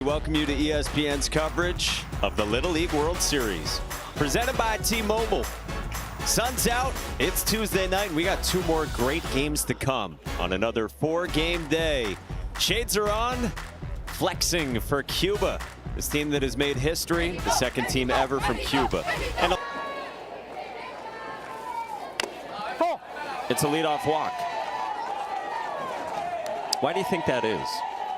Welcome you to ESPN's coverage of the Little League World Series, presented by T-Mobile. Sun's out, it's Tuesday night, and we got two more great games to come on another four-game day. Shades are on, flexing for Cuba, this team that has made history, the second team ever from Cuba. And it's a leadoff walk. Why do you think that is?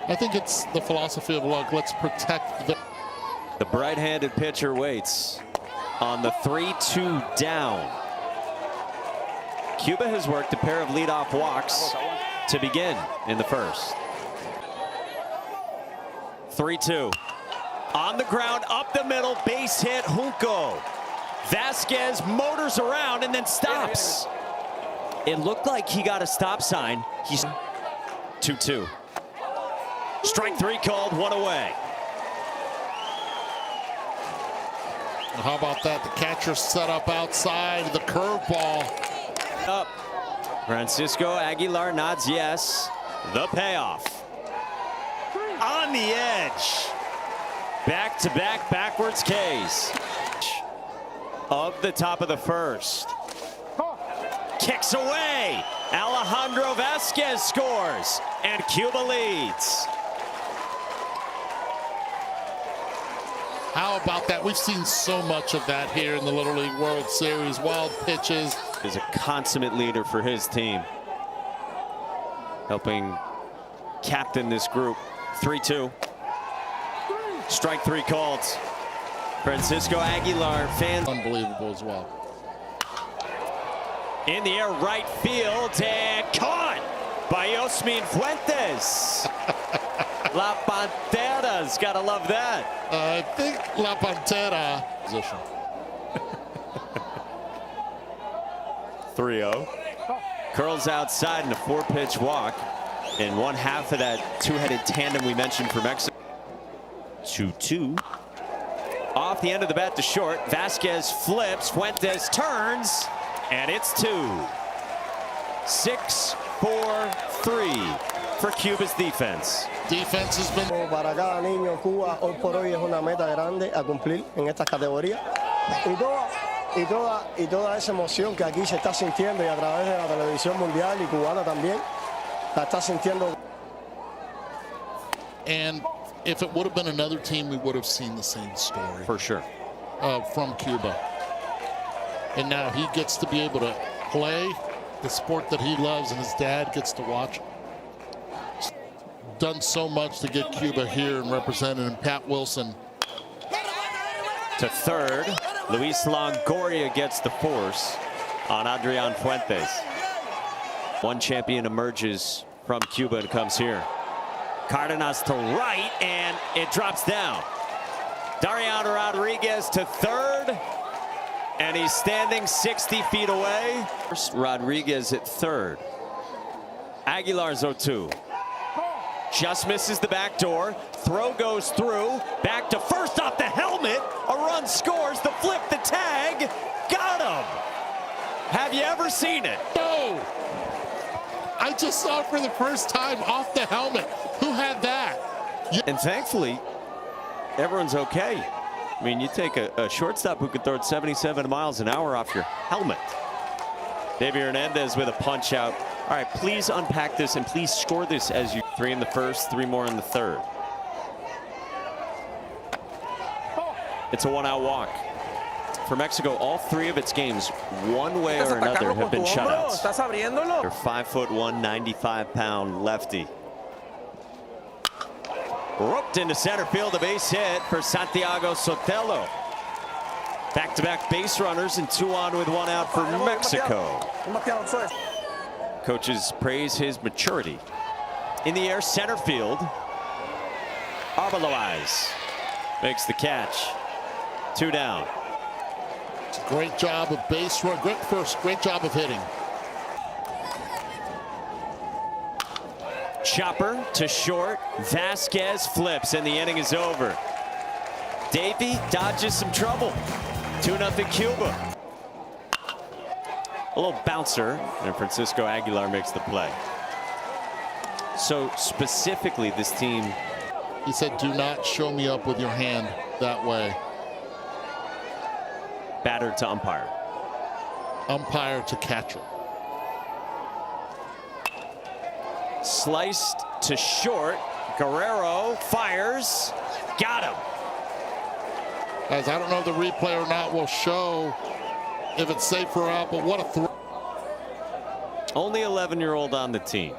I think it's the philosophy of luck. Let's protect the bright-handed pitcher waits on the 3-2 down. Cuba has worked a pair of leadoff walks to begin in the first. 3-2. On the ground, up the middle, base hit, Junco. Vasquez motors around and then stops. It looked like he got a stop sign. He's 2-2. Strike three called, one away. How about that? The catcher set up outside, the curveball. Up. Francisco Aguilar nods yes. The payoff. On the edge. Back-to-back backwards Ks. Of the top of the first. Kicks away. Alejandro Vasquez scores. And Cuba leads. How about that? We've seen so much of that here in the Little League World Series. Wild pitches. Is a consummate leader for his team. Helping captain this group. 3-2. Strike three called. Francisco Aguilar, fans. Unbelievable as well. In the air, right field, and caught by Yasmin Fuentes. La Pantera's gotta love that. I think La Pantera position. 3-0. Curls outside in a four-pitch walk. And one half of that two-headed tandem we mentioned for Mexico. 2-2. Off the end of the bat to short. Vasquez flips. Fuentes turns. And it's 2. 6-4-3 for Cuba's defense. Defense has been. Para cada niño, Cuba hoy por hoy es una meta grande a cumplir en estas categorías. Y toda esa emoción que aquí se está sintiendo y a través de la televisión mundial y cubana también, la está sintiendo. And if it would have been another team, we would have seen the same story. For sure. From Cuba. And now he gets to be able to play the sport that he loves and his dad gets to watch. Done so much to get Cuba here and represented him. Pat Wilson. To third. Luis Longoria gets the force on Adrian Fuentes. One champion emerges from Cuba and comes here. Cardenas to right, and it drops down. Darian Rodriguez to third, and he's standing 60 feet away. Rodriguez at third. Aguilar's 0-2. Just misses the back door. Throw goes through. Back to first off the helmet. A run scores. The flip, the tag. Got him. Have you ever seen it? No. I just saw it for the first time off the helmet. Who had that? And thankfully, everyone's okay. I mean, you take a shortstop who could throw it 77 miles an hour off your helmet. Davey Hernandez with a punch out. All right, please unpack this and please score this as you. 3 in the first, 3 more in the third. It's a one-out walk. For Mexico, all 3 of its games, one way or another, have been shutouts. They're 5'1", 95-pound lefty. Roped into center field, a base hit for Santiago Sotelo. Back-to-back base runners and 2 on with 1 out for Mexico. Coaches praise his maturity. In the air, center field. Arbeloas makes the catch. 2 down. Great job of base run. Great job of hitting. Chopper to short. Vasquez flips, and the inning is over. Davey dodges some trouble. 2-0 Cuba. A little bouncer, and Francisco Aguilar makes the play. So specifically, this team He said, do not show me up with your hand that way. Batter to umpire. Umpire to catcher. Sliced to short. Guerrero fires. Got him. Guys, I don't know if the replay or not will show if it's safe or out, but what a throw. Only 11-year-old on the team.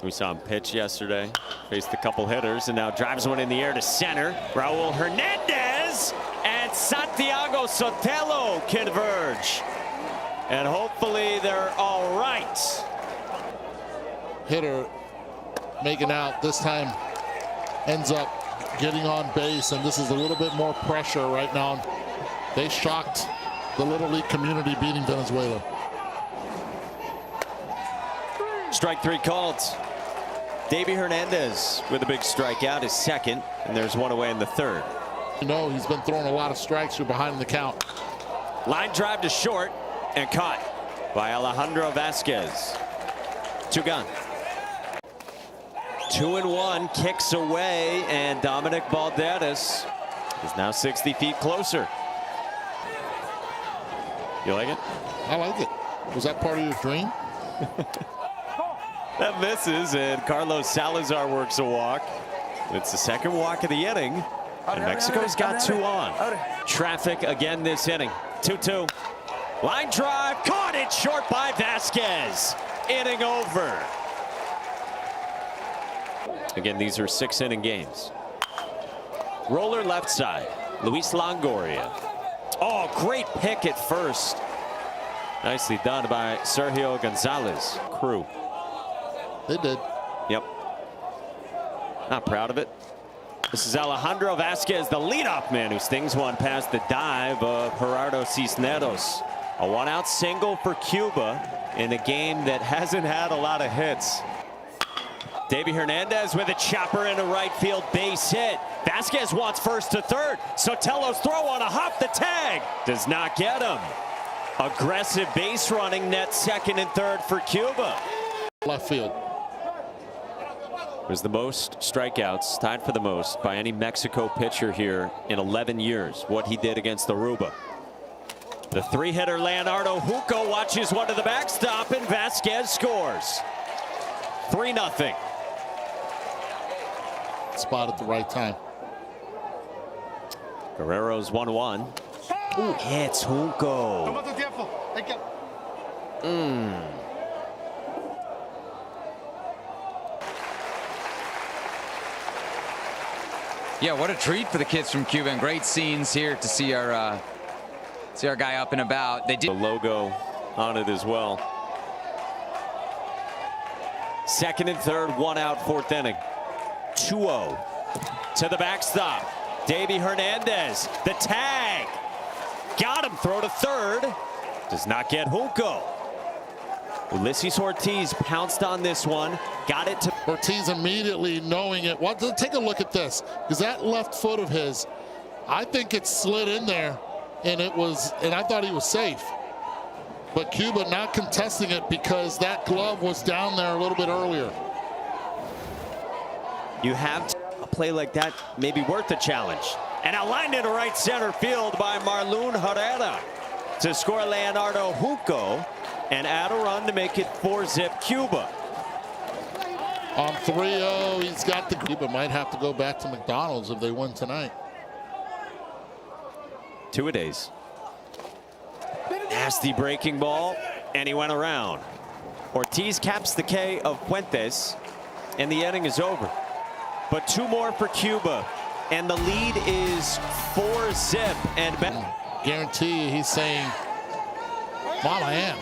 We saw him pitch yesterday. Faced a couple hitters and now drives one in the air to center. Raul Hernandez and Santiago Sotelo converge. And hopefully they're all right. Hitter making out this time, ends up getting on base, and this is a little bit more pressure right now. They shocked the Little League community beating Venezuela. Strike three called. Davey Hernandez with a big strikeout is second, and there's one away in the third. You know, he's been throwing a lot of strikes. You're behind the count. Line drive to short and caught by Alejandro Vasquez. Two gone. 2-1, kicks away, and Dominic Balderas is now 60 feet closer. You like it? I like it. Was that part of your dream? That misses, and Carlos Salazar works a walk. It's the second walk of the inning, and Mexico's got two on. Traffic again this inning. 2-2. Line drive, caught it short by Vasquez. Inning over. Again, these are 6-inning games. Roller left side, Luis Longoria. Oh, great pick at first. Nicely done by Sergio Gonzalez. Crew. They did. Yep. Not proud of it. This is Alejandro Vasquez, the leadoff man, who stings one past the dive of Gerardo Cisneros. A one-out single for Cuba in a game that hasn't had a lot of hits. Davey Hernandez with a chopper into right field, base hit. Vasquez wants first to third. Sotelo's throw on a hop, the tag does not get him. Aggressive base running, net second and third for Cuba. Left field. Was the most strikeouts, tied for the most by any Mexico pitcher here in 11 years. What he did against Aruba. The three-hitter Leonardo Juco watches one to the backstop, and Vasquez scores. 3-0. Spot at the right time. Guerrero's 1-1. Hits Juco. Yeah, what a treat for the kids from Cuba, and great scenes here to see our guy up and about. They did the logo on it as well. Second and third, one out, fourth inning. 2-0 to the backstop. Davey Hernandez, the tag. Got him, throw to third. Does not get Juco. Ulysses Ortiz pounced on this one. Got it to Ortiz immediately knowing it. Well, take a look at this. Because that left foot of his, I think it slid in there, and I thought he was safe. But Cuba not contesting it because that glove was down there a little bit earlier. You have a play like that may be worth the challenge. And a line into right center field by Marlon Herrera to score Leonardo Juco and add a run to make it 4-zip Cuba. On 3-0, he's got the Cuba might have to go back to McDonald's if they win tonight. Two-a-days. Nasty breaking ball, and he went around. Ortiz caps the K of Fuentes, and the inning is over. But two more for Cuba, and the lead is 4-zip. And guarantee you he's saying, Mom, I am.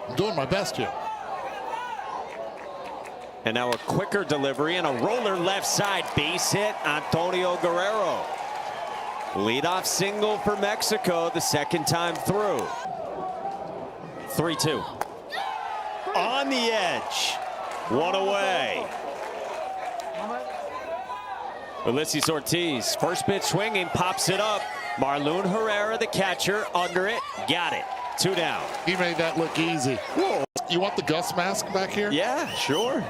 I'm doing my best here. And now a quicker delivery and a roller left side, base hit, Antonio Guerrero. Leadoff single for Mexico the second time through. 3-2. On the edge. One away. Ulysses Ortiz, first pitch swinging, pops it up. Marlon Herrera, the catcher, under it, got it. Two down. He made that look easy. Whoa. You want the Gus mask back here? Yeah, sure.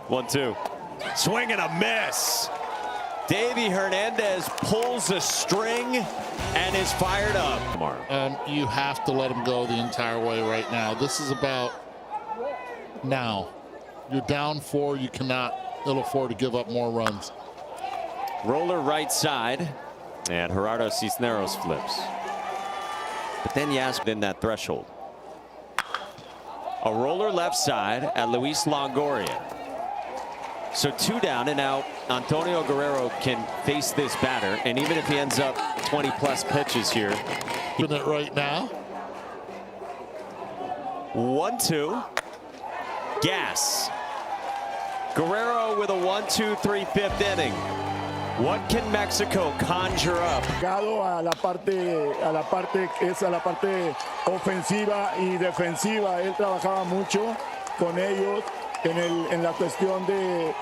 1-2. Swing and a miss. Davy Hernandez pulls a string and is fired up. You have to let him go the entire way right now. This is about now. You're down 4. You cannot ill afford to give up more runs. Roller right side, and Gerardo Cisneros flips. But then you ask in that threshold. A roller left side at Luis Longoria. So 2 down, and now Antonio Guerrero can face this batter, and even if he ends up 20+ pitches here. Doing it right now. 1-2. Gas. Guerrero with a 1-2-3 5th inning. What can Mexico conjure up? A la parte ofensiva y defensiva. Él trabajaba mucho con ellos en la cuestión de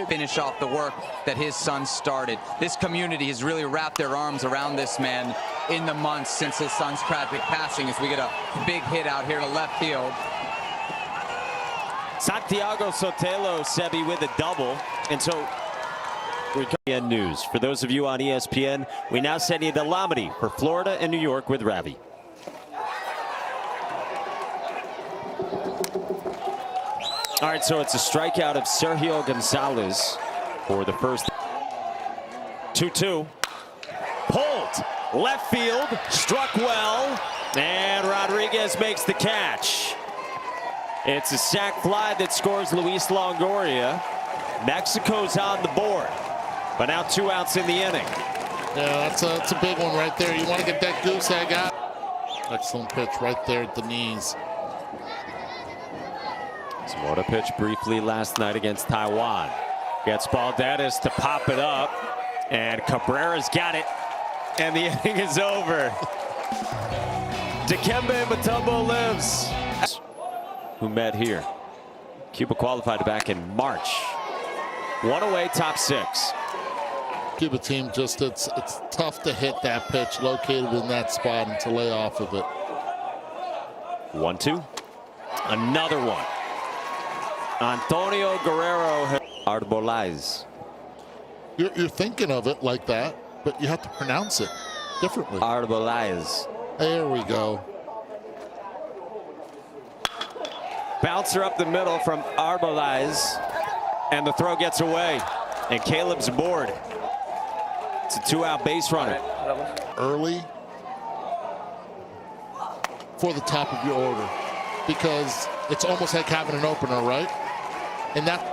finish off the work that his son started. This community has really wrapped their arms around this man in the months since his son's tragic passing, as we get a big hit out here to left field. Santiago Sotelo, Sebi, with a double. And so ESPN News. For those of you on ESPN, we now send you to Lamedy for Florida and New York with Ravi. All right, so it's a strikeout of Sergio Gonzalez for the first. 2-2. Pulled. Left field. Struck well. And Rodriguez makes the catch. It's a sac fly that scores Luis Longoria. Mexico's on the board. But now 2 outs in the inning. Yeah, that's a big one right there. You want to get that goose egg out. Excellent pitch right there at the knees. Zamora pitched briefly last night against Taiwan. Gets Balderas to pop it up. And Cabrera's got it. And the inning is over. Dikembe Mutombo lives. Who met here. Cuba qualified back in March. 1 away, top 6. Cuba team just, it's tough to hit that pitch located in that spot and to lay off of it. 1-2. Another one. Antonio Guerrero. Arbolais. You're thinking of it like that, but you have to pronounce it differently. Arbolais. There we go. Bouncer up the middle from Arbolais. And the throw gets away. And Caleb's aboard. It's a 2-out base runner. Early for the top of your order, because it's almost like having an opener, right? And that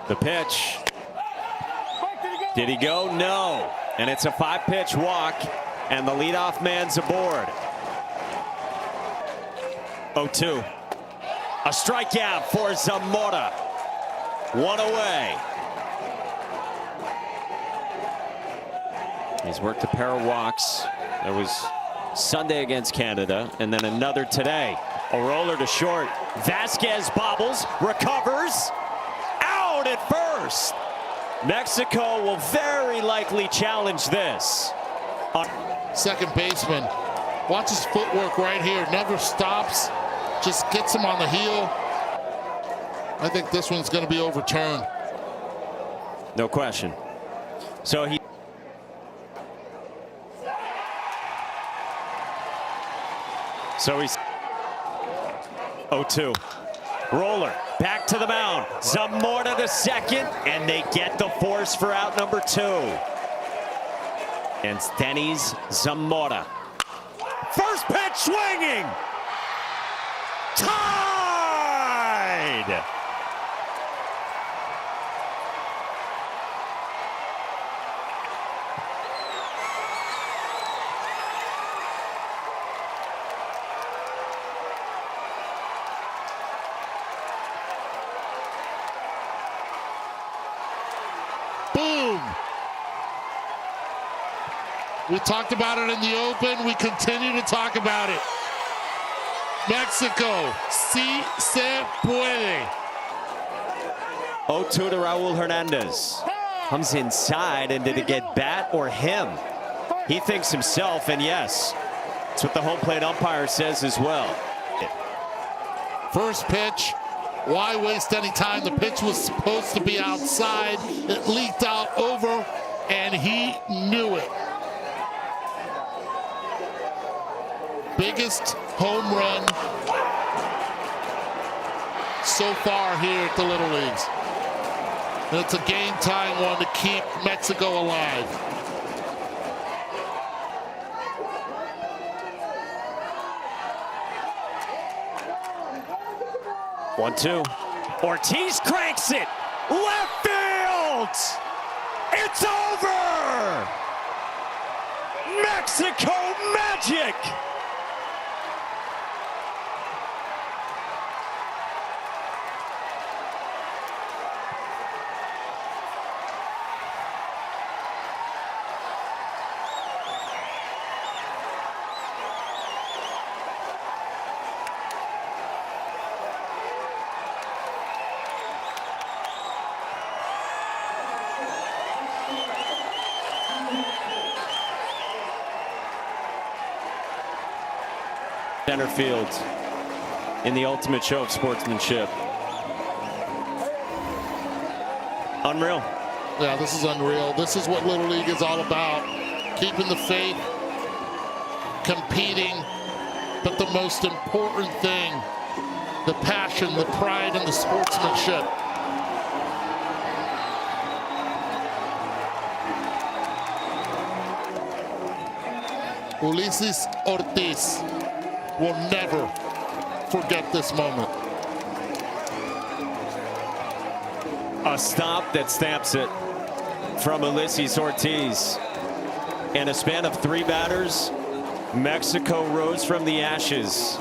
the pitch. Did he go? No. And it's a 5-pitch walk, and the leadoff man's aboard. 0-2. A strikeout for Zamora. 1 away. He's worked a pair of walks. There was Sunday against Canada, and then another today. A roller to short. Vasquez bobbles, recovers. Out at first. Mexico will very likely challenge this. second baseman, watch his footwork right here. Never stops. Just gets him on the heel. I think this one's going to be overturned. No question. So he's 0-2. Roller back to the mound. Zamora to second, and they get the force for out number 2. And Denis Zamora. First pitch swinging. Tied. Boom! We talked about it in the open. We continue to talk about it. Mexico, si se puede. 0-2 to Raul Hernandez. Comes inside, and did it get bat or him? He thinks himself, and yes, That's what the home plate umpire says as well. First pitch. Why waste any time? The pitch was supposed to be outside. It leaked out over, and he knew it. Biggest home run so far here at the Little Leagues. And it's a game-tying one to keep Mexico alive. One-two. Ortiz cranks it. Left field. It's over. Mexico magic. Center field in the ultimate show of sportsmanship. Unreal. Yeah, this is unreal. This is what Little League is all about. Keeping the faith, competing, but the most important thing, the passion, the pride, and the sportsmanship. Ulises Ortiz will never forget this moment. A stop that stamps it from Ulises Ortiz. In a span of 3 batters, Mexico rose from the ashes.